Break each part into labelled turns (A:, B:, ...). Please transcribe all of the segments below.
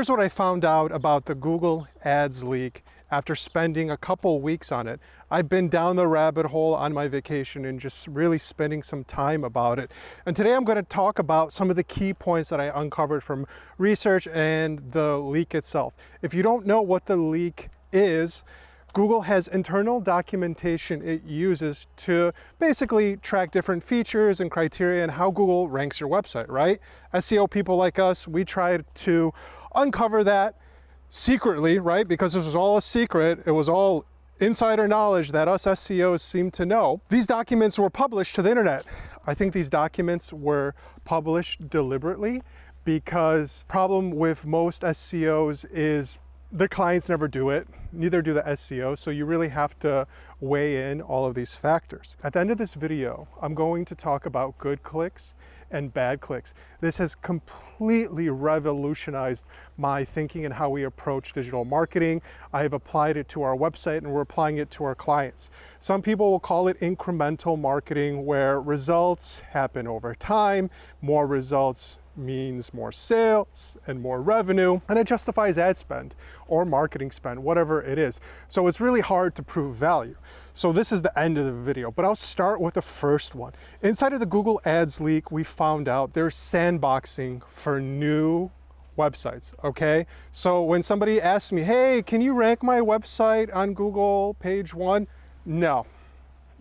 A: Here's what I found out about the Google Ads leak after spending a couple weeks on it. I've been down the rabbit hole on my vacation and just really spending some time about it. And today I'm going to talk about some of the key points that I uncovered from research and the leak itself. If you don't know what the leak is, Google has internal documentation it uses to basically track different features and criteria and how Google ranks your website, right? SEO people like us, we tried to uncover that secretly, right? Because this was all a secret. It was all insider knowledge that us SEOs seem to know. These documents were published to the internet. I think these documents were published deliberately because problem with most SEOs is the clients never do it, neither do the SEO, so you really have to weigh in all of these factors. At the end of this video, I'm going to talk about good clicks and bad clicks. This has completely revolutionized my thinking and how we approach digital marketing. I have applied it to our website and we're applying it to our clients. Some people will call it incremental marketing, where results happen over time, more results means more sales and more revenue, and it justifies ad spend or marketing spend, whatever it is. So it's really hard to prove value. So this is the end of the video, but I'll start with the first one. Inside of the Google Ads leak, we found out there's sandboxing for new websites, okay? So when somebody asks me, hey, can you rank my website on Google page 1? No,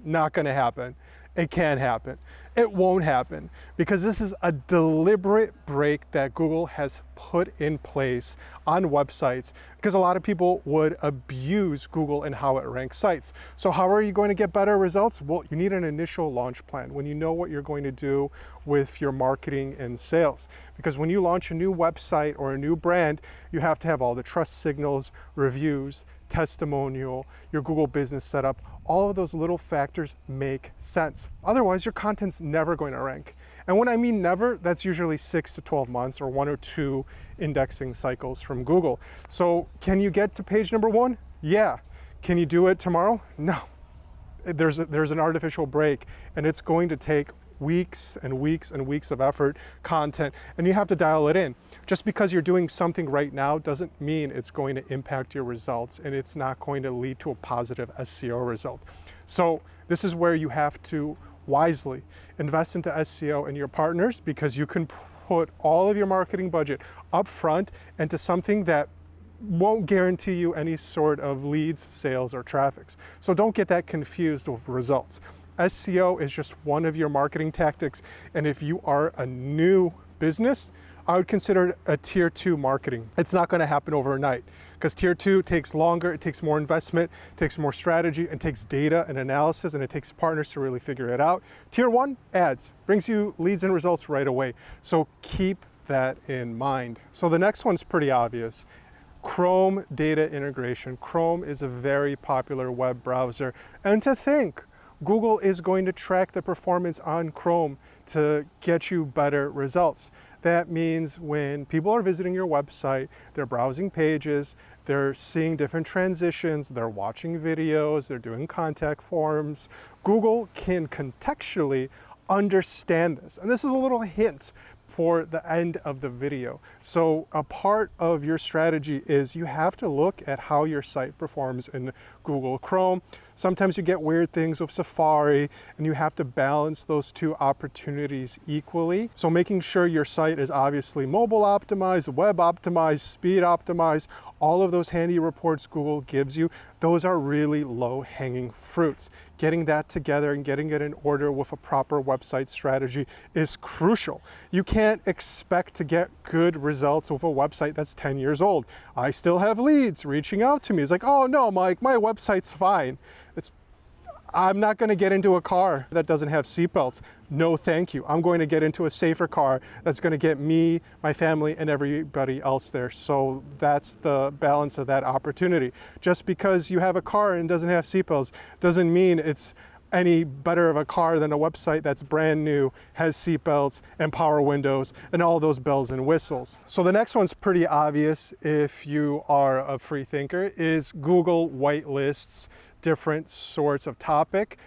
A: not gonna happen. It can't happen. It won't happen because this is a deliberate break that Google has put in place on websites, because a lot of people would abuse Google and how it ranks sites. So how are you going to get better results? Well, you need an initial launch plan when you know what you're going to do with your marketing and sales. Because when you launch a new website or a new brand, you have to have all the trust signals, reviews, testimonial, your Google business setup. All of those little factors make sense. Otherwise, your content's never going to rank. And when I mean never, that's usually 6 to 12 months or 1 or 2 indexing cycles from Google. So can you get to page number 1? Yeah. Can you do it tomorrow? No. There's an artificial break, and it's going to take weeks and weeks and weeks of effort, content, and you have to dial it in. Just because you're doing something right now doesn't mean it's going to impact your results, and it's not going to lead to a positive SEO result. So this is where you have to wisely invest into SEO and your partners, because you can put all of your marketing budget up front into something that won't guarantee you any sort of leads, sales, or traffics. So don't get that confused with results. SEO is just one of your marketing tactics, and if you are a new business, I would consider it a tier 2 marketing. It's not going to happen overnight, because tier 2 takes longer, it takes more investment, takes more strategy, and takes data and analysis, and it takes partners to really figure it out. Tier 1, ads, brings you leads and results right away. So keep that in mind. So the next one's pretty obvious. Chrome data integration. Chrome is a very popular web browser, and to think Google is going to track the performance on Chrome to get you better results. That means when people are visiting your website, they're browsing pages, they're seeing different transitions, they're watching videos, they're doing contact forms. Google can contextually understand this. And this is a little hint for the end of the video. So a part of your strategy is you have to look at how your site performs in Google Chrome. Sometimes you get weird things with Safari, and you have to balance those two opportunities equally. So making sure your site is obviously mobile optimized, web optimized, speed optimized, all of those handy reports Google gives you, those are really low-hanging fruits. Getting that together and getting it in order with a proper website strategy is crucial. You can't expect to get good results with a website that's 10 years old. I still have leads reaching out to me. It's like, oh no, Mike, my website's fine. I'm not going to get into a car that doesn't have seatbelts. No, thank you. I'm going to get into a safer car that's going to get me, my family, and everybody else there. So that's the balance of that opportunity. Just because you have a car and doesn't have seatbelts doesn't mean it's any better of a car than a website that's brand new, has seatbelts and power windows and all those bells and whistles. So the next one's pretty obvious if you are a free thinker, is Google Whitelists different sorts of topic.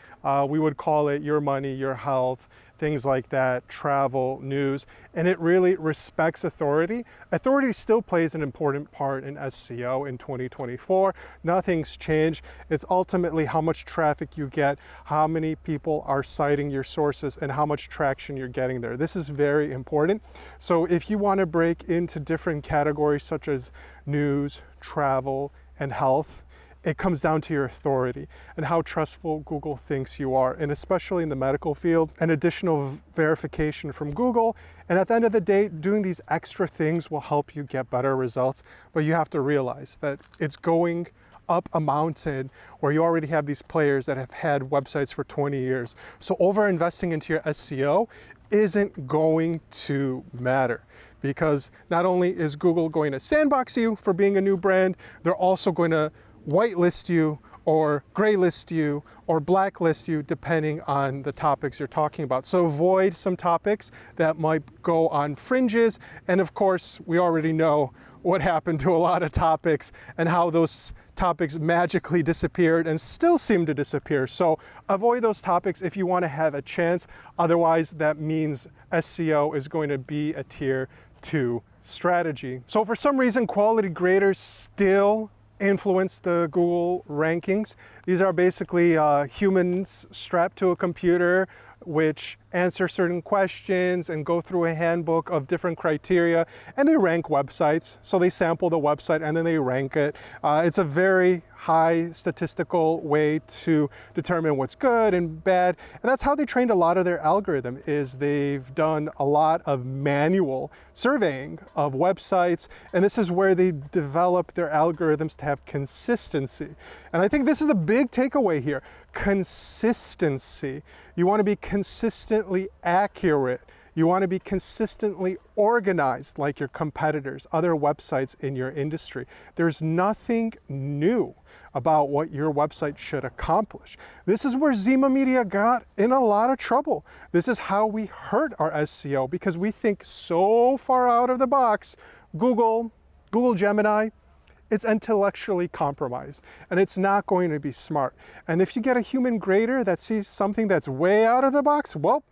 A: We would call it your money, your health, things like that, travel, news, and it really respects authority. Authority still plays an important part in SEO in 2024. Nothing's changed. It's ultimately how much traffic you get, how many people are citing your sources, and how much traction you're getting there. This is very important. So if you want to break into different categories such as news, travel, and health, it comes down to your authority and how trustful Google thinks you are, and especially in the medical field, an additional verification from Google. And at the end of the day, doing these extra things will help you get better results, but you have to realize that it's going up a mountain where you already have these players that have had websites for 20 years. So over investing into your SEO isn't going to matter, because not only is Google going to sandbox you for being a new brand, they're also going to whitelist you or graylist you or blacklist you depending on the topics you're talking about. So avoid some topics that might go on fringes. And of course, we already know what happened to a lot of topics and how those topics magically disappeared and still seem to disappear. So avoid those topics if you want to have a chance. Otherwise, that means SEO is going to be a tier 2 strategy. So for some reason, quality graders still influence the Google rankings. These are basically humans strapped to a computer which answer certain questions and go through a handbook of different criteria, and they rank websites. So they sample the website and then they rank it. It's a very high statistical way to determine what's good and bad, and that's how they trained a lot of their algorithm. Is they've done a lot of manual surveying of websites, and this is where they develop their algorithms to have consistency. And I think this is the big takeaway here: consistency. You want to be consistently accurate. You want to be consistently organized like your competitors, other websites in your industry. There's nothing new about what your website should accomplish. This is where Zima Media got in a lot of trouble. This is how we hurt our SEO, because we think so far out of the box. Google Gemini, it's intellectually compromised, and it's not going to be smart. And if you get a human grader that sees something that's way out of the box, well,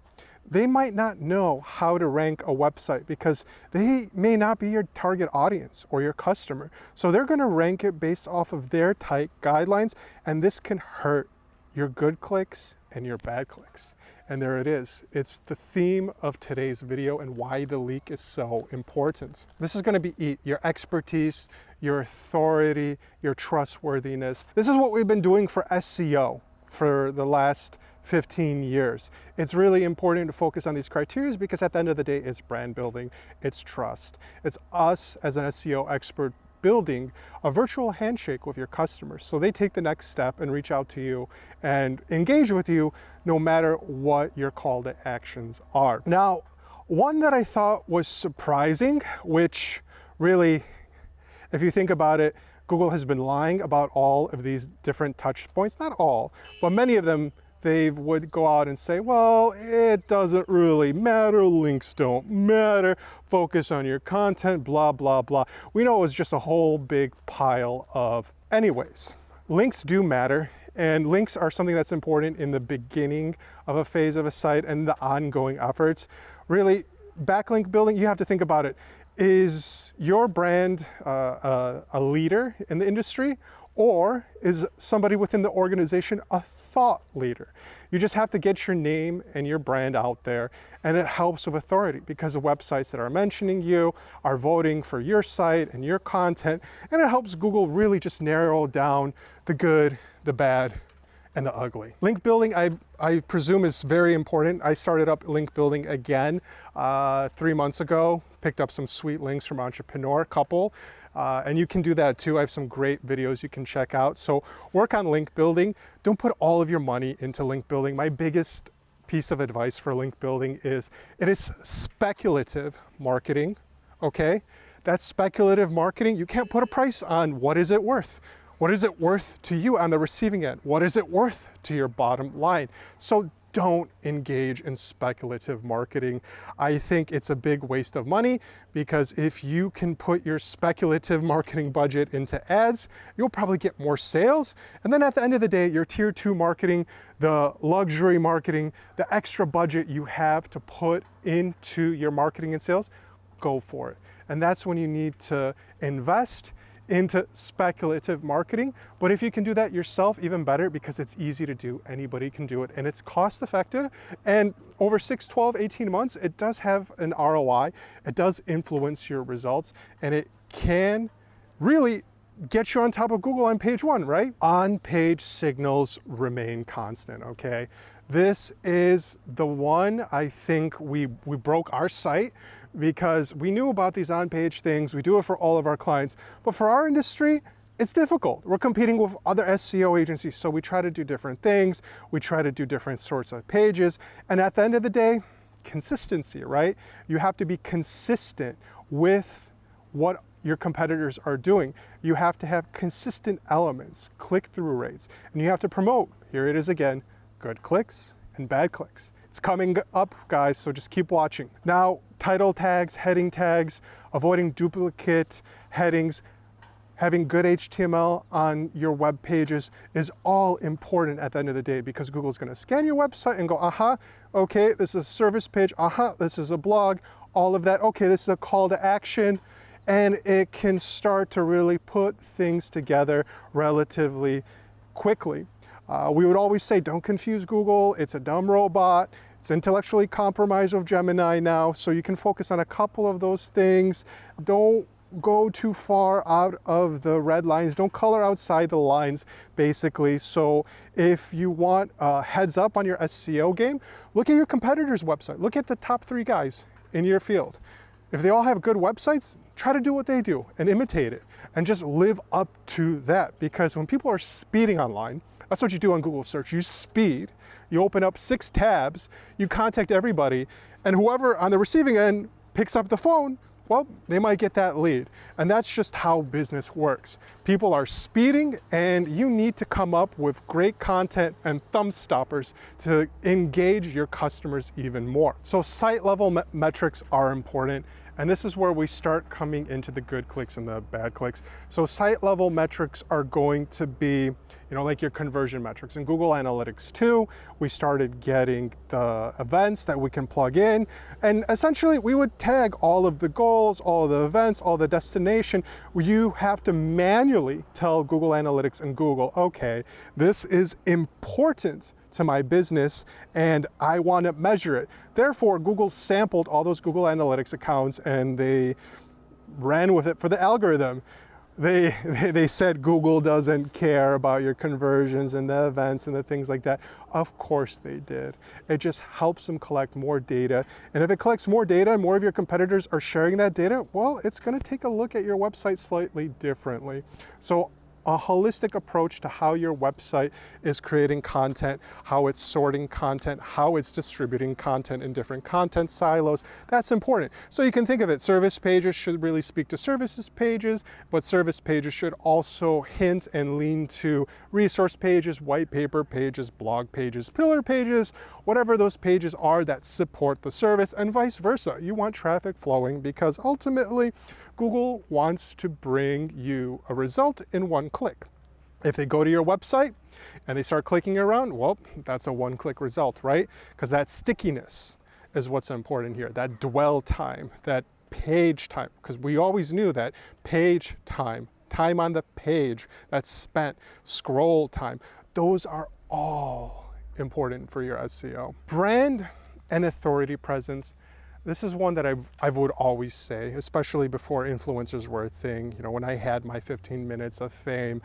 A: they might not know how to rank a website because they may not be your target audience or your customer. So they're going to rank it based off of their tight guidelines, and this can hurt your good clicks and your bad clicks. And there it is. It's the theme of today's video and why the leak is so important. This is going to be your expertise, your authority, your trustworthiness. This is what we've been doing for SEO for the last 15 years. It's really important to focus on these criteria because at the end of the day, it's brand building, it's trust. It's us as an SEO expert building a virtual handshake with your customers so they take the next step and reach out to you and engage with you no matter what your call to actions are. Now, one that I thought was surprising, which really, if you think about it, Google has been lying about all of these different touch points. Not all, but many of them. They would go out and say, well, it doesn't really matter, links don't matter, focus on your content, blah, blah, blah. We know it was just a whole big pile of anyways. Links do matter, and links are something that's important in the beginning of a phase of a site and the ongoing efforts. Really, backlink building, you have to think about it. Is your brand a leader in the industry, or is somebody within the organization a thought leader? You just have to get your name and your brand out there, and it helps with authority because the websites that are mentioning you are voting for your site and your content, and it helps Google really just narrow down the good, the bad, and the ugly. Link building, I presume, is very important. I started up link building again 3 months ago, picked up some sweet links from Entrepreneur Couple. And you can do that too. I have some great videos you can check out. So work on link building. Don't put all of your money into link building. My biggest piece of advice for link building is it is speculative marketing, okay? That's speculative marketing. You can't put a price on what is it worth. What is it worth to you on the receiving end? What is it worth to your bottom line? So don't engage in speculative marketing. I think it's a big waste of money, because if you can put your speculative marketing budget into ads, you'll probably get more sales. And then at the end of the day, your tier 2 marketing, the luxury marketing, the extra budget you have to put into your marketing and sales, go for it. And that's when you need to invest into speculative marketing. But if you can do that yourself, even better, because it's easy to do. Anybody can do it, and it's cost effective. And over 6, 12, 18 months, it does have an ROI. It does influence your results, and it can really get you on top of Google on page 1, right? On-page signals remain constant, okay? This is the one I think we broke our site, because we knew about these on-page things. We do it for all of our clients, but for our industry, it's difficult. We're competing with other SEO agencies, so we try to do different things. We try to do different sorts of pages, and at the end of the day, consistency, right? You have to be consistent with what your competitors are doing. You have to have consistent elements, click-through rates, and you have to promote, here it is again, good clicks and bad clicks. It's coming up, guys, so just keep watching. Now, title tags, heading tags, avoiding duplicate headings, having good HTML on your web pages is all important at the end of the day, because Google's gonna scan your website and go, aha, okay, this is a service page, aha, this is a blog, all of that, okay, this is a call to action, and it can start to really put things together relatively quickly. We would always say, don't confuse Google. It's a dumb robot. It's intellectually compromised with Gemini now, so you can focus on a couple of those things. Don't go too far out of the red lines. Don't color outside the lines, basically. So if you want a heads up on your SEO game, look at your competitor's website. Look at the top 3 guys in your field. If they all have good websites, try to do what they do and imitate it, and just live up to that. Because when people are speeding online, that's what you do on Google search. You speed, you open up 6 tabs, you contact everybody, and whoever on the receiving end picks up the phone, well, they might get that lead. And that's just how business works. People are speeding, and you need to come up with great content and thumb stoppers to engage your customers even more. So site level metrics are important. And this is where we start coming into the good clicks and the bad clicks. So site level metrics are going to be, like your conversion metrics. In Google Analytics 2, we started getting the events that we can plug in. And essentially, we would tag all of the goals, all of the events, all the destination. You have to manually tell Google Analytics and Google, okay, this is important to my business and I want to measure it. Therefore, Google sampled all those Google Analytics accounts and they ran with it for the algorithm. They said Google doesn't care about your conversions and the events and the things like that. Of course they did. It just helps them collect more data. And if it collects more data and more of your competitors are sharing that data, well, it's going to take a look at your website slightly differently. So a holistic approach to how your website is creating content, how it's sorting content, how it's distributing content in different content silos. That's important. So you can think of it, service pages should really speak to services pages, but service pages should also hint and lean to resource pages, white paper pages, blog pages, pillar pages, whatever those pages are that support the service, and vice versa. You want traffic flowing because ultimately Google wants to bring you a result in one click. If they go to your website and they start clicking around, well, that's a one-click result, right? Because that stickiness is what's important here, that dwell time, that page time, because we always knew that page time, time on the page that's spent, scroll time, those are all important for your SEO. Brand and authority presence. This is one that I would always say, especially before influencers were a thing. When I had my 15 minutes of fame,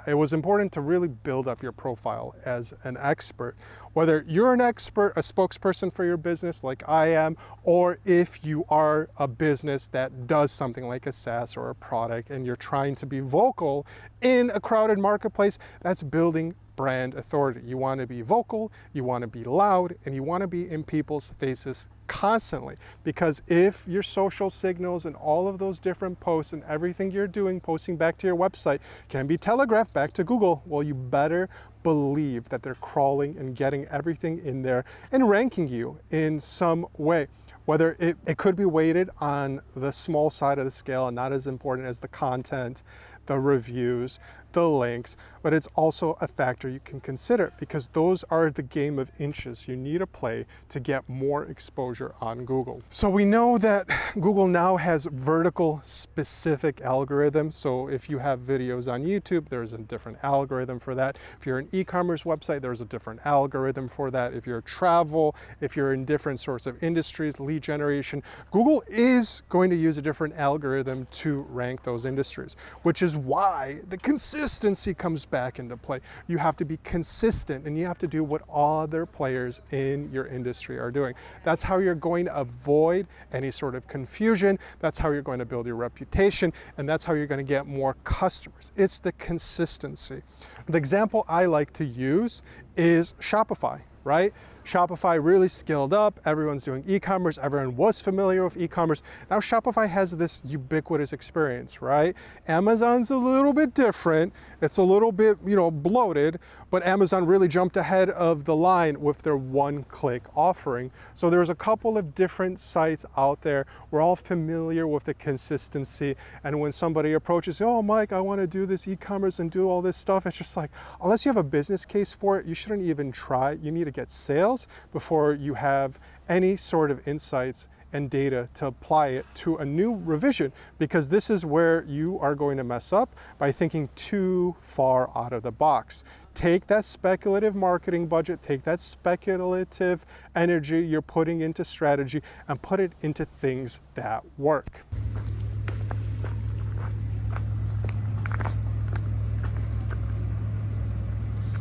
A: it was important to really build up your profile as an expert. Whether you're an expert, a spokesperson for your business like I am, or if you are a business that does something like a SaaS or a product and you're trying to be vocal in a crowded marketplace, that's building brand authority. You want to be vocal, you want to be loud, and you want to be in people's faces constantly, because if your social signals and all of those different posts and everything you're doing, posting back to your website, can be telegraphed back to Google, well, you better believe that they're crawling and getting everything in there and ranking you in some way. Whether it could be weighted on the small side of the scale and not as important as the content, the reviews, the links, but it's also a factor you can consider, because those are the game of inches you need to play to get more exposure on Google. So we know that Google now has vertical specific algorithms. So if you have videos on YouTube, there's a different algorithm for that. If you're an e-commerce website, there's a different algorithm for that. If you're travel, if you're in different sorts of industries, lead generation, Google is going to use a different algorithm to rank those industries, which is why the consistency comes back into play. You have to be consistent, and you have to do what other players in your industry are doing. That's how you're going to avoid any sort of confusion. That's how you're going to build your reputation, and that's how you're going to get more customers. It's the consistency. The example I like to use is Shopify, right? Shopify really scaled up. Everyone's doing e-commerce. Everyone was familiar with e-commerce. Now Shopify has this ubiquitous experience, right? Amazon's a little bit different. It's a little bit, bloated, but Amazon really jumped ahead of the line with their one-click offering. So there's a couple of different sites out there. We're all familiar with the consistency. And when somebody approaches, oh, Mike, I want to do this e-commerce and do all this stuff, it's just like, unless you have a business case for it, you shouldn't even try. You need to get sales before you have any sort of insights and data to apply it to a new revision, because this is where you are going to mess up by thinking too far out of the box. Take that speculative marketing budget, take that speculative energy you're putting into strategy, and put it into things that work.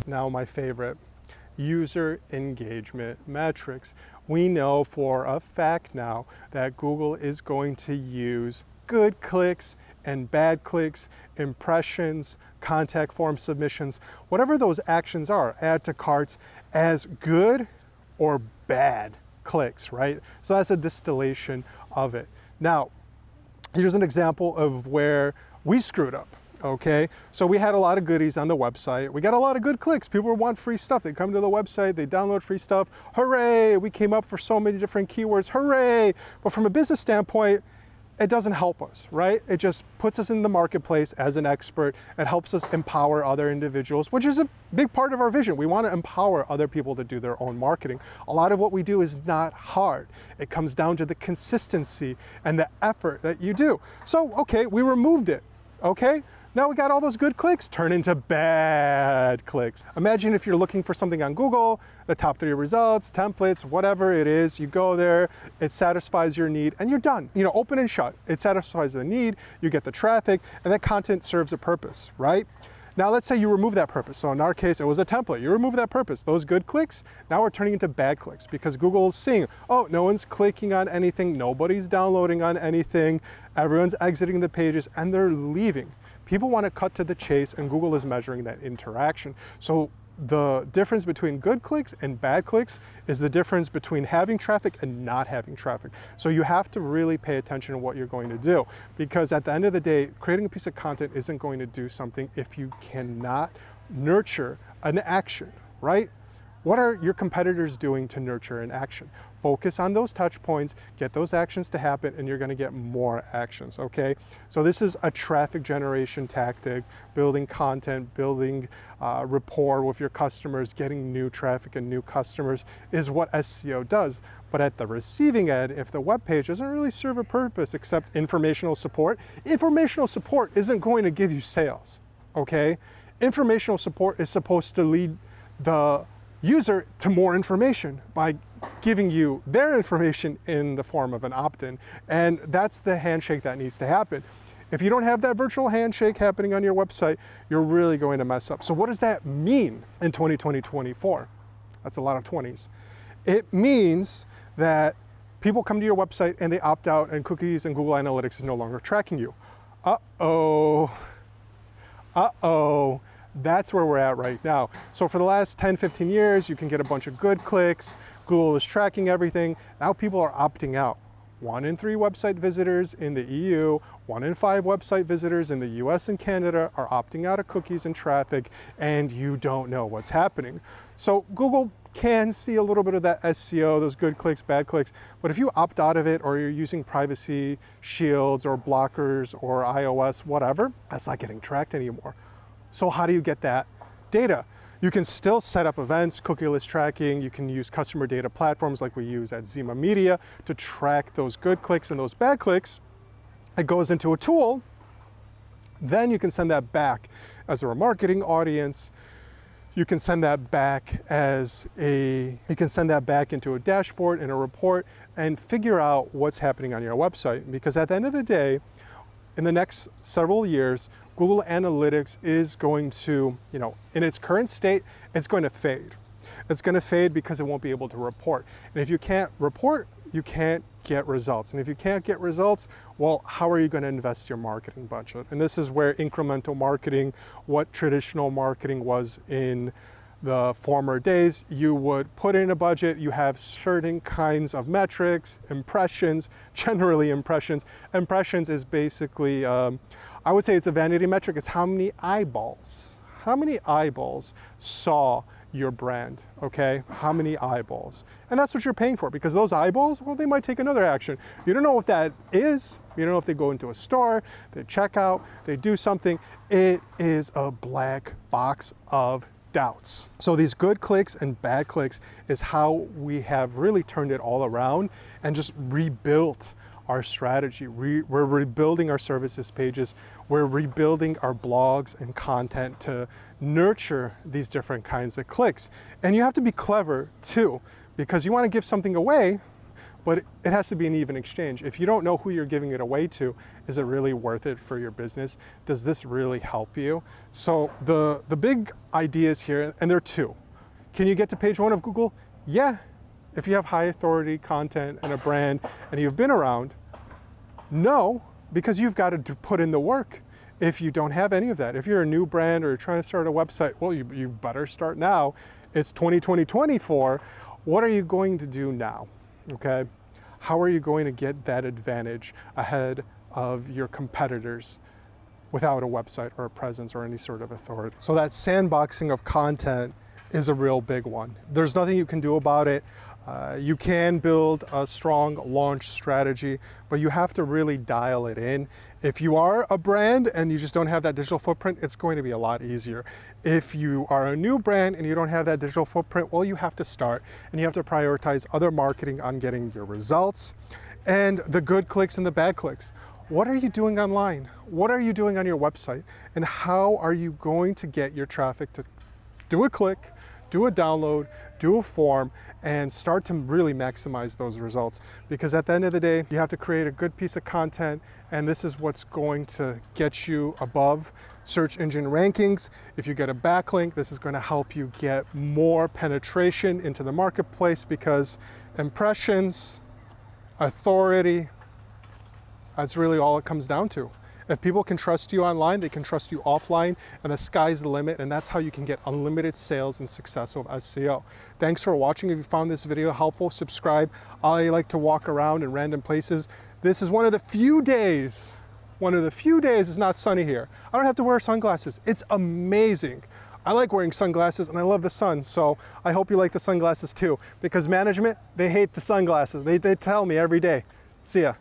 A: Now my favorite, user engagement metrics. We know for a fact now that Google is going to use good clicks and bad clicks, impressions, contact form submissions, whatever those actions are, add to carts, as good or bad clicks, right? So that's a distillation of it. Now, here's an example of where we screwed up. Okay, so we had a lot of goodies on the website. We got a lot of good clicks. People want free stuff. They come to the website, they download free stuff. Hooray! We came up for so many different keywords. Hooray! But from a business standpoint, it doesn't help us, right? It just puts us in the marketplace as an expert. It helps us empower other individuals, which is a big part of our vision. We want to empower other people to do their own marketing. A lot of what we do is not hard. It comes down to the consistency and the effort that you do. So, okay, we removed it, okay? Now we got all those good clicks turn into bad clicks. Imagine if you're looking for something on Google, the top 3 results, templates, whatever it is, you go there, it satisfies your need, and you're done. Open and shut. It satisfies the need, you get the traffic, and that content serves a purpose, right? Now let's say you remove that purpose. So in our case, it was a template. You remove that purpose. Those good clicks now are turning into bad clicks, because Google is seeing, oh, no one's clicking on anything, nobody's downloading on anything, everyone's exiting the pages, and they're leaving. People want to cut to the chase, and Google is measuring that interaction. So the difference between good clicks and bad clicks is the difference between having traffic and not having traffic. So you have to really pay attention to what you're going to do, because at the end of the day, creating a piece of content isn't going to do something if you cannot nurture an action, right? What are your competitors doing to nurture an action? Focus on those touch points, get those actions to happen, and you're going to get more actions, okay? So this is a traffic generation tactic, building content, building rapport with your customers, getting new traffic and new customers is what SEO does. But at the receiving end, if the web page doesn't really serve a purpose except informational support isn't going to give you sales, okay? Informational support is supposed to lead the user to more information by giving you their information in the form of an opt-in. And that's the handshake that needs to happen. If you don't have that virtual handshake happening on your website, you're really going to mess up. So what does that mean in 2020-24? That's a lot of 20s. It means that people come to your website and they opt out, and cookies and Google Analytics is no longer tracking you. Uh-oh. That's where we're at right now. So for the last 10, 15 years, you can get a bunch of good clicks. Google is tracking everything. Now people are opting out. 1 in 3 website visitors in the EU, 1 in 5 website visitors in the US and Canada are opting out of cookies and traffic, and you don't know what's happening. So Google can see a little bit of that SEO, those good clicks, bad clicks, but if you opt out of it or you're using privacy shields or blockers or iOS, whatever, that's not getting tracked anymore. So how do you get that data? You can still set up events, cookieless tracking. You can use customer data platforms like we use at Zima Media to track those good clicks and those bad clicks. It goes into a tool. Then you can send that back as a remarketing audience. You can send that back into a dashboard and a report and figure out what's happening on your website. Because at the end of the day, in the next several years, Google Analytics is going to, in its current state, it's going to fade. It's going to fade because it won't be able to report. And if you can't report, you can't get results. And if you can't get results, well, how are you going to invest your marketing budget? And this is where incremental marketing, what traditional marketing was in the former days, you would put in a budget, you have certain kinds of metrics, impressions, generally impressions. Impressions is basically, I would say it's a vanity metric. It's how many eyeballs saw your brand, okay? How many eyeballs? And that's what you're paying for, because those eyeballs, well, they might take another action. You don't know what that is. You don't know if they go into a store, they check out, they do something. It is a black box of doubts. So these good clicks and bad clicks is how we have really turned it all around and just rebuilt our strategy. We're rebuilding our services pages. We're rebuilding our blogs and content to nurture these different kinds of clicks. And you have to be clever too, because you want to give something away, but it has to be an even exchange. If you don't know who you're giving it away to, is it really worth it for your business? Does this really help you? So the big ideas here, and there are two. Can you get to page 1 of Google? Yeah, if you have high authority content and a brand and you've been around. No, because you've got to put in the work. If you don't have any of that, if you're a new brand or you're trying to start a website, well, you better start now. It's 2024. What are you going to do now? Okay, how are you going to get that advantage ahead of your competitors without a website or a presence or any sort of authority? So that sandboxing of content is a real big one. There's nothing you can do about it. You can build a strong launch strategy, but you have to really dial it in. If you are a brand and you just don't have that digital footprint, it's going to be a lot easier. If you are a new brand and you don't have that digital footprint, well, you have to start and you have to prioritize other marketing on getting your results and the good clicks and the bad clicks. What are you doing online? What are you doing on your website? And how are you going to get your traffic to do a click, do a download, do a form, and start to really maximize those results? Because at the end of the day, you have to create a good piece of content, and this is what's going to get you above search engine rankings. If you get a backlink, this is going to help you get more penetration into the marketplace, because impressions, authority, that's really all it comes down to. If people can trust you online, they can trust you offline, and the sky's the limit, and that's how you can get unlimited sales and success with SEO. Thanks for watching. If you found this video helpful, subscribe. I like to walk around in random places. This is one of the few days it's not sunny here. I don't have to wear sunglasses. It's amazing. I like wearing sunglasses and I love the sun, so I hope you like the sunglasses too, because management, they hate the sunglasses. They tell me every day. See ya.